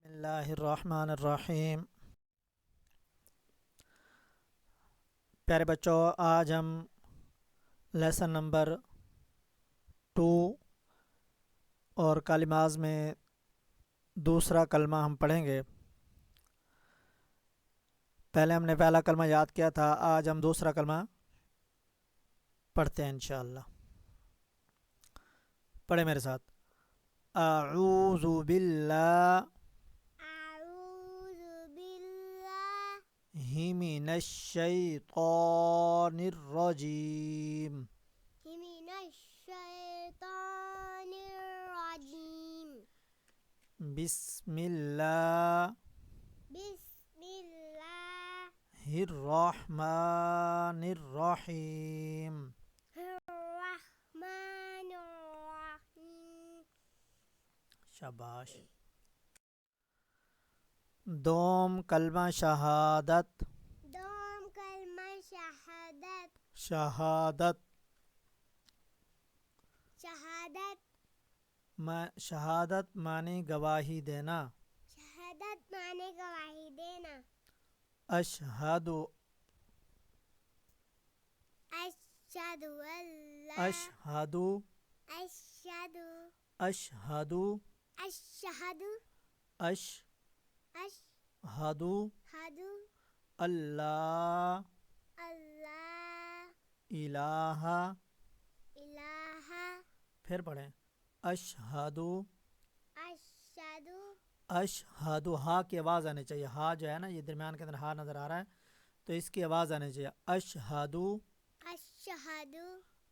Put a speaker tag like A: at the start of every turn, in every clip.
A: اللہ الرحمن الرحیم۔ پیارے بچوں، آج ہم لیسن نمبر 2 اور کلمات میں دوسرا کلمہ ہم پڑھیں گے۔ پہلے ہم نے پہلا کلمہ یاد کیا تھا، آج ہم دوسرا کلمہ پڑھتے ہیں انشاءاللہ۔ پڑھیں میرے ساتھ۔ اعوذ باللہ من الشیطان الرجیم بسم اللہ الرحمن الرحیم۔ شاباش۔ دوم کلمہ شہادت۔ شہادت شہادت معنی گواہی دینا۔ اشہد اشہد اشہد اشہد اللہ الہ، پھر پڑھیں اشہد اشہد، ہا کی آواز آنی چاہیے۔ ہا جو ہے نا، یہ درمیان کے اندر ہا نظر آ رہا ہے، تو اس کی آواز آنی چاہیے۔ اشہد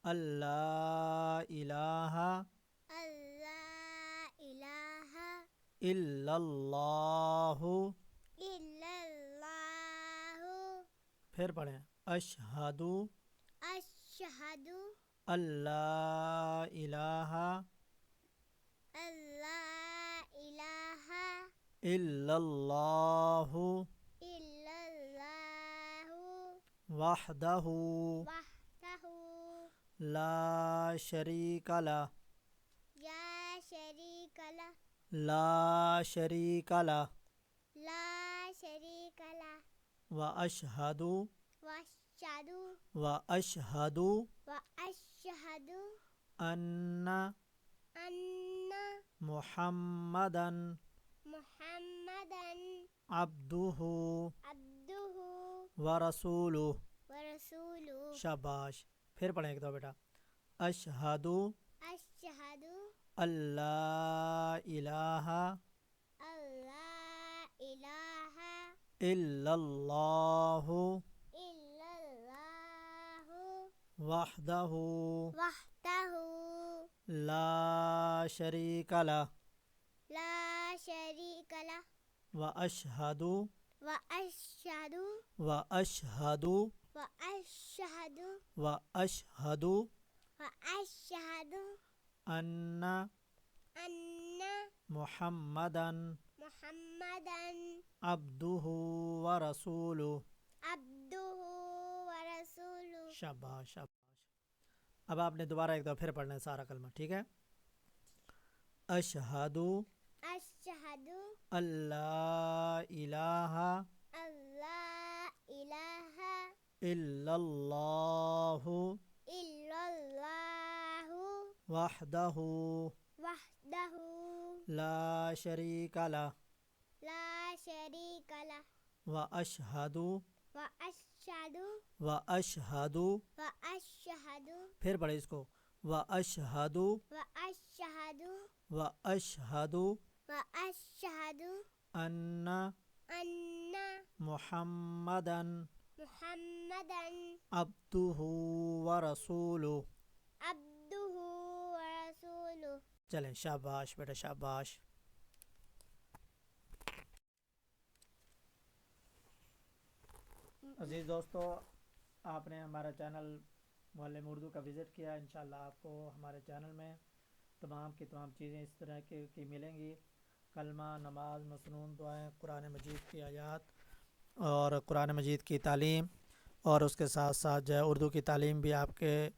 A: اللہ الہ الا اللہ، پھر پڑھیں اشہد اللہ الہ الا اللہ وحدہ لا شریک لہ لا شریک لہ واشہد واشہد ان محمدا عبدہ ورسولہ۔ شاباش، پھر پڑھیں ایک دو بیٹا۔ اشہد اللہ الہ الا اللہ وحدہ لا شریک لہ واشہد واشہد واشہد ان محمدا عبدہ ورسولہ۔ شاباش شاباش۔ اب آپ نے دوبارہ ایک دفعہ پھر پڑھنا ہے سارا کلمہ، ٹھیک ہے؟ اشہد اللہ الہ الا اللہ وحدہ لا شریک لہ واشہد واشہد، پھر پڑھیں اس کو، واشہد واشہد ان محمدا عبدہ ورسولہ۔ چلیں شاباش بیٹا شاباش۔ عزیز دوستو، آپ نے ہمارا چینل معلم اردو کا وزٹ کیا، انشاءاللہ آپ کو ہمارے چینل میں تمام کی تمام چیزیں اس طرح کی ملیں گی۔ کلمہ، نماز، مسنون دعائیں، قرآن مجید کی آیات اور قرآن مجید کی تعلیم، اور اس کے ساتھ ساتھ جو ہے اردو کی تعلیم بھی آپ کے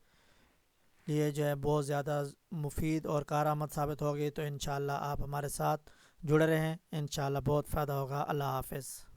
A: لیے جو ہے بہت زیادہ مفید اور کارآمد ثابت ہوگی۔ تو انشاءاللہ آپ ہمارے ساتھ جڑے رہیں، انشاءاللہ بہت فائدہ ہوگا۔ اللہ حافظ۔